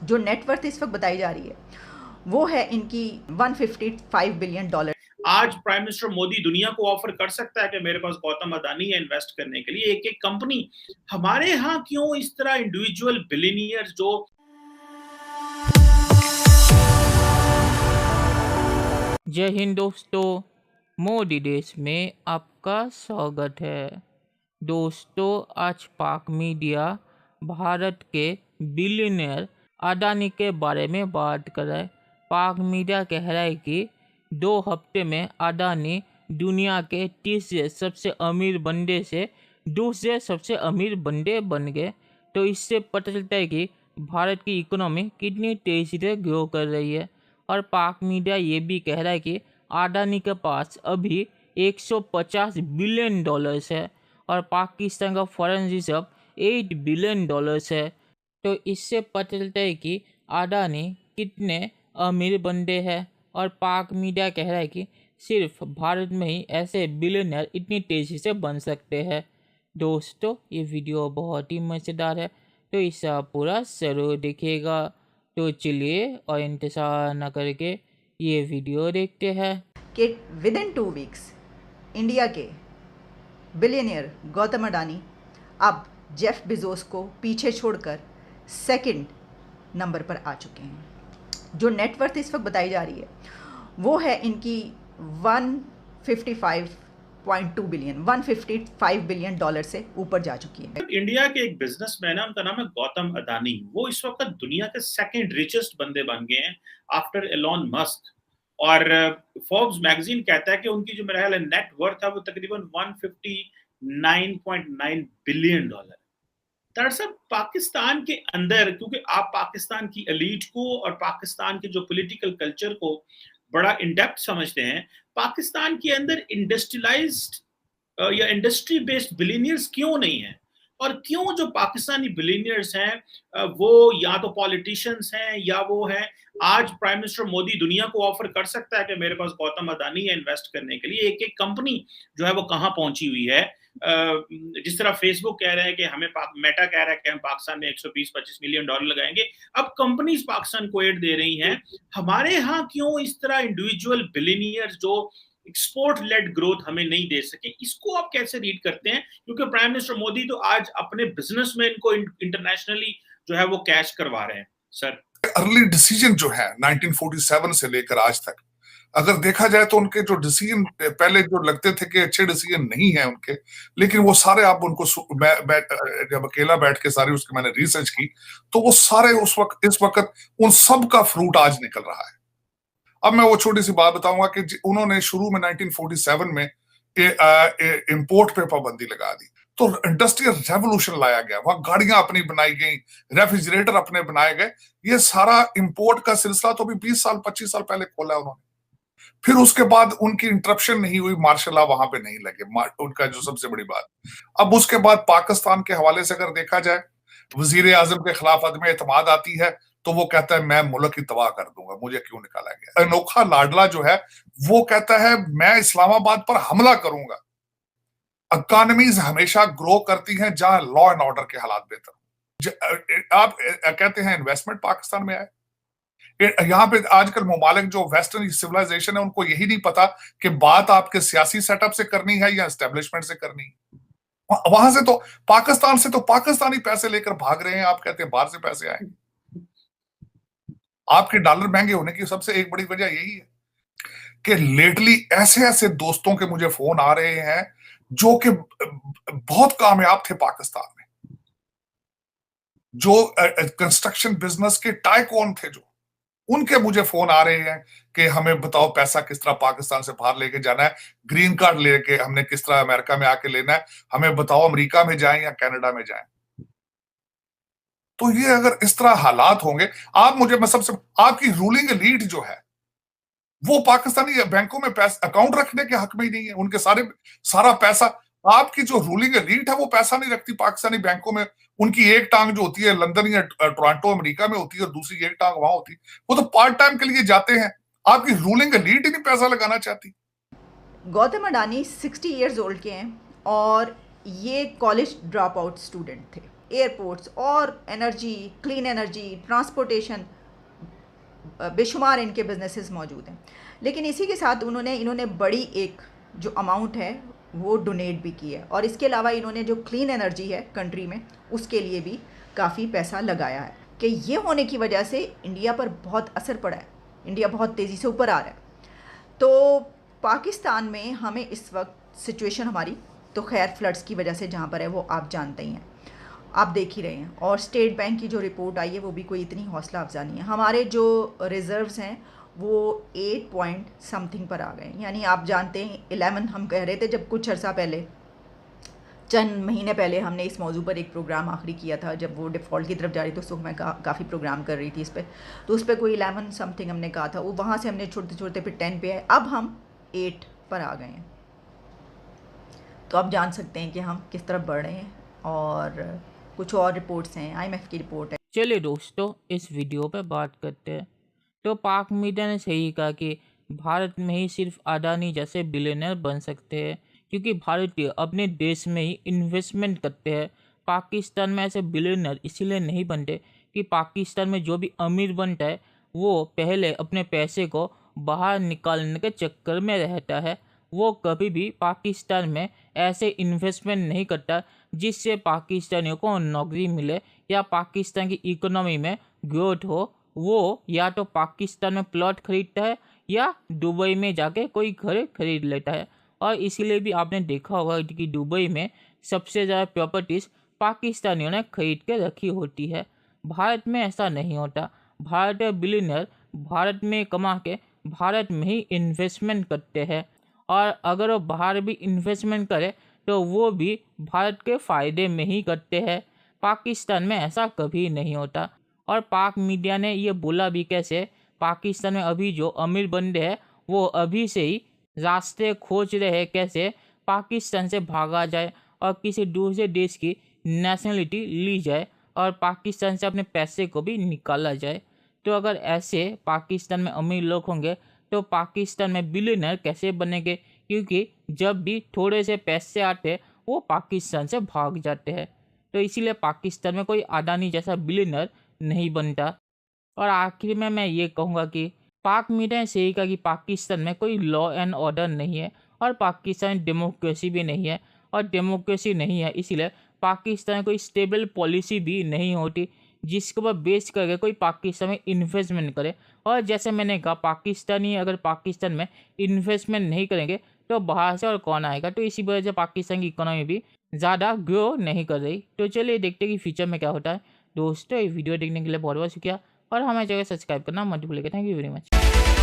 जो नेटवर्थ इस वक्त बताई जा रही है वो है इनकी $155 बिलियन। आज प्राइम मिनिस्टर मोदी दुनिया को ऑफर कर सकता है कि मेरे पास गौतम अदानी है इन्वेस्ट करने के लिए एक एक कंपनी। हमारे यहाँ क्यों इस तरह इंडिविजुअल बिलियनियर्स जो जय हिंद दोस्तों, मोदी देश में आपका स्वागत है। दोस्तों, आज पाक मीडिया भारत के बिलियनियर अडानी के बारे में बात कर रहा है। पाक मीडिया कह रहा है कि 2 हफ्ते में अडानी दुनिया के 30 सबसे अमीर बंदे से दूसरे सबसे अमीर बंदे बन गए। तो इससे पता चलता है कि भारत की इकोनॉमी कितनी तेज़ी से ग्रो कर रही है। और पाक मीडिया ये भी कह रहा है कि अडानी के पास अभी $150 बिलियन है और पाकिस्तान का फॉरेन रिजर्व $8 बिलियन है। तो इससे पता चलता है कि अडानी कितने अमीर बंदे हैं। और पाक मीडिया कह रहा है कि सिर्फ भारत में ही ऐसे बिलियनर इतनी तेज़ी से बन सकते हैं। दोस्तों, ये वीडियो बहुत ही मज़ेदार है, तो इसे आप पूरा ज़रूर देखिएगा। तो चलिए और इंतज़ार न करके ये वीडियो देखते हैं कि विद इन 2 वीक्स इंडिया के बिलियनियर गौतम अडानी अब जेफ बेजोस को पीछे छोड़कर सेकंड नंबर पर आ चुके हैं। जो नेटवर्थ इस वक्त बताई जा रही है वो है इनकी $155 से ऊपर जा चुकी है। इंडिया के एक बिजनेसमैन है, उनका नाम है गौतम अदानी। वो इस वक्त दुनिया के सेकंड रिचेस्ट बंदे बन गए हैं आफ्टर एलॉन मस्क। और फोर्ब्स मैगजीन कहता है कि उनकी जो मेरा ख्याल है नेट वर्थ है वो तकरीबन $159.9 बिलियन। दरअसल पाकिस्तान के अंदर, क्योंकि आप पाकिस्तान की एलीट को और पाकिस्तान के जो पॉलिटिकल कल्चर को बड़ा इन डेप्थ समझते हैं, पाकिस्तान के अंदर इंडस्ट्रियलाइज्ड या इंडस्ट्री बेस्ड बिलियनियर्स क्यों नहीं है। और क्यों जो पाकिस्तानी बिलियनियर्स हैं वो या तो पॉलिटिशियंस हैं या वो हैं। आज प्राइम मिनिस्टर मोदी दुनिया को ऑफर कर सकता है कि मेरे पास गौतम अदानी है इन्वेस्ट करने के लिए एक एक कंपनी जो है वो कहाँ पहुंची हुई है। जिस तरह फेसबुक कह रहे हैं कि हमें मेटा कह रहा है कि हम पाकिस्तान में $120-25 मिलियन लगाएंगे, अब कंपनीज पाकिस्तान को एड दे रही हैं। हमारे यहाँ क्यों इस तरह इंडिविजुअल बिलियनियर्स जो एक्सपोर्ट लेड ग्रोथ हमें नहीं दे सके, इसको आप कैसे रीड करते हैं? क्योंकि प्राइम मिनिस्टर मोदी तो आज अपने बिजनेसमैन को इंटरनेशनली जो है वो कैश करवा रहे हैं। सर, अर्ली डिसीजन जो है 1947 से लेकर आज तक अगर देखा जाए तो उनके जो डिसीजन पहले जो लगते थे कि अच्छे डिसीजन नहीं है उनके, लेकिन वो सारे आप उनको जब अकेला बैठ के सारी उसकी मैंने रिसर्च की तो वो सारे उस वक्त इस वक्त उन सब का फ्रूट आज निकल रहा है। अब मैं वो छोटी सी बात बताऊंगा कि उन्होंने शुरू में 1947 में इंपोर्ट पे पाबंदी लगा दी, तो इंडस्ट्रियल रेवोल्यूशन लाया गया, वहां गाड़ियां अपनी बनाई गई, रेफ्रिजरेटर अपने बनाए गए। ये सारा इंपोर्ट का सिलसिला तो भी 20 साल 25 साल पहले खोला उन्होंने। फिर उसके बाद उनकी इंटरप्शन नहीं हुई, मार्शल लॉ वहां पे नहीं लगे, उनका जो सबसे बड़ी बात। अब उसके बाद पाकिस्तान के हवाले से अगर देखा जाए, वजीर आजम के खिलाफ अदम एतमाद आती है तो वो कहता है मैं मुल्क ही तबाह कर दूंगा, मुझे क्यों निकाला गया। अनोखा लाडला जो है वो कहता है मैं इस्लामाबाद पर हमला करूंगा। इकॉनमीज हमेशा ग्रो करती हैं जहां लॉ एंड ऑर्डर के हालात बेहतर। आप कहते हैं इन्वेस्टमेंट पाकिस्तान में आए, यहाँ पे आजकल मुमालिक जो वेस्टर्न सिविलाइजेशन है उनको यही नहीं पता कि बात आपके सियासी सेटअप से करनी है या एस्टेब्लिशमेंट से करनी है। वहां से तो पाकिस्तान से तो पाकिस्तानी पैसे लेकर भाग रहे हैं, आप कहते हैं बाहर से पैसे आएंगे। आपके डॉलर महंगे होने की सबसे एक बड़ी वजह यही है कि लेटली ऐसे ऐसे दोस्तों के मुझे फोन आ रहे हैं जो कि बहुत कामयाब थे पाकिस्तान में, जो कंस्ट्रक्शन बिजनेस के टाइकून थे, जो उनके मुझे फोन आ रहे हैं कि हमें बताओ पैसा किस तरह पाकिस्तान से बाहर लेके जाना है, ग्रीन कार्ड लेके हमने किस तरह अमेरिका में आके लेना है, हमें बताओ अमेरिका में जाएं या कनाडा में जाएं। तो ये अगर इस तरह हालात होंगे, आप मुझे मैं सबसे आपकी रूलिंग एलीट जो है वो पाकिस्तानी बैंकों में पैसा अकाउंट रखने के हक में ही नहीं है। उनके सारा पैसा, आपकी जो रूलिंग एलीट है वो पैसा नहीं रखती पाकिस्तानी बैंकों में। उनकी एक टांग जो होती है लंदन या टोरंटो अमेरिका में होती है और दूसरी एक टांग वहां होती है, वो तो पार्ट टाइम के लिए जाते हैं। आपकी रूलिंग एलीट ही नहीं पैसा लगाना चाहती। गौतम अडानी 60 इयर्स ओल्ड के हैं और ये कॉलेज ड्रॉप आउट स्टूडेंट थे। एयरपोर्ट्स और एनर्जी, क्लीन एनर्जी, ट्रांसपोर्टेशन, बेशुमार इनके बिजनेसेस मौजूद हैं। लेकिन इसी के साथ इन्होंने बड़ी एक जो अमाउंट है वो डोनेट भी की है, और इसके अलावा इन्होंने जो क्लीन एनर्जी है कंट्री में उसके लिए भी काफ़ी पैसा लगाया है, कि ये होने की वजह से इंडिया पर बहुत असर पड़ा है, इंडिया बहुत तेज़ी से ऊपर आ रहा है। तो पाकिस्तान में हमें इस वक्त सिचुएशन हमारी तो खैर फ्लड्स की वजह से जहाँ पर है वो आप जानते ही हैं, आप देख ही रहे हैं। और स्टेट बैंक की जो रिपोर्ट आई है वो भी कोई इतनी हौसला अफजा नहीं है। हमारे जो रिज़र्व्स हैं वो 8 पॉइंट समथिंग पर आ गए, यानी आप जानते हैं 11 हम कह रहे थे जब कुछ अर्सा पहले, चंद महीने पहले हमने इस मौजू पर एक प्रोग्राम आखिरी किया था, जब वो डिफ़ॉल्ट की तरफ जा रही थी तो मैं काफ़ी प्रोग्राम कर रही थी इस पर, तो उस पर कोई 11 समथिंग हमने कहा था, वो वहाँ से हमने छोड़ते छोड़ते फिर 10 पे आए, अब हम 8 पर आ गए हैं। तो आप जान सकते हैं कि हम किस तरफ बढ़ रहे हैं। और कुछ और रिपोर्ट्स हैं, IMF की रिपोर्ट है। चलिए दोस्तों, इस वीडियो पे बात करते हैं। तो पाक मीडिया ने सही कहा कि भारत में ही सिर्फ अडानी जैसे बिलियनर बन सकते हैं, क्योंकि भारतीय अपने देश में ही इन्वेस्टमेंट करते हैं। पाकिस्तान में ऐसे बिलियनर इसीलिए नहीं बनते कि पाकिस्तान में जो भी अमीर बनता है वो पहले अपने पैसे को बाहर निकालने के चक्कर में रहता है। वो कभी भी पाकिस्तान में ऐसे इन्वेस्टमेंट नहीं करता जिससे पाकिस्तानियों को नौकरी मिले या पाकिस्तान की इकोनॉमी में ग्रोथ हो। वो या तो पाकिस्तान में प्लॉट खरीदता है या दुबई में जाके कोई घर खरीद लेता है। और इसीलिए भी आपने देखा होगा कि दुबई में सबसे ज़्यादा प्रॉपर्टीज़ पाकिस्तानियों ने खरीद के रखी होती है। भारत में ऐसा नहीं होता। भारतीय बिलियनर भारत में कमा के भारत में ही इन्वेस्टमेंट करते हैं, और अगर वो बाहर भी इन्वेस्टमेंट करे तो वो भी भारत के फ़ायदे में ही करते हैं। पाकिस्तान में ऐसा कभी नहीं होता। और पाक मीडिया ने ये बोला भी कैसे, पाकिस्तान में अभी जो अमीर बंदे हैं वो अभी से ही रास्ते खोज रहे हैं कैसे पाकिस्तान से भागा जाए और किसी दूसरे देश की नेशनलिटी ली जाए और पाकिस्तान से अपने पैसे को भी निकाला जाए। तो अगर ऐसे पाकिस्तान में अमीर लोग होंगे तो पाकिस्तान में बिलियनर कैसे बनेंगे, क्योंकि जब भी थोड़े से पैसे आते वो पाकिस्तान से भाग जाते हैं। तो इसीलिए पाकिस्तान में कोई अडानी जैसा बिलियनर नहीं बनता। और आखिर में मैं ये कहूँगा कि पाक मीडिया ने सही कहा कि पाकिस्तान में कोई लॉ एंड ऑर्डर नहीं है और पाकिस्तान में डेमोक्रेसी भी नहीं है, और डेमोक्रेसी नहीं है इसीलिए पाकिस्तान में कोई स्टेबल पॉलिसी भी नहीं होती जिसके ऊपर बेस करके कोई पाकिस्तान में इन्वेस्टमेंट करे। और जैसे मैंने कहा, पाकिस्तानी अगर पाकिस्तान में इन्वेस्टमेंट नहीं करेंगे तो बाहर से और कौन आएगा। तो इसी वजह से पाकिस्तान की इकोनॉमी भी ज़्यादा ग्रो नहीं कर रही। तो चलिए देखते हैं कि फ्यूचर में क्या होता है। दोस्तों, ये वीडियो देखने के लिए बहुत बहुत शुक्रिया, और हमारे चैनल सब्सक्राइब करना मत भूलिएगा। Thank you very much.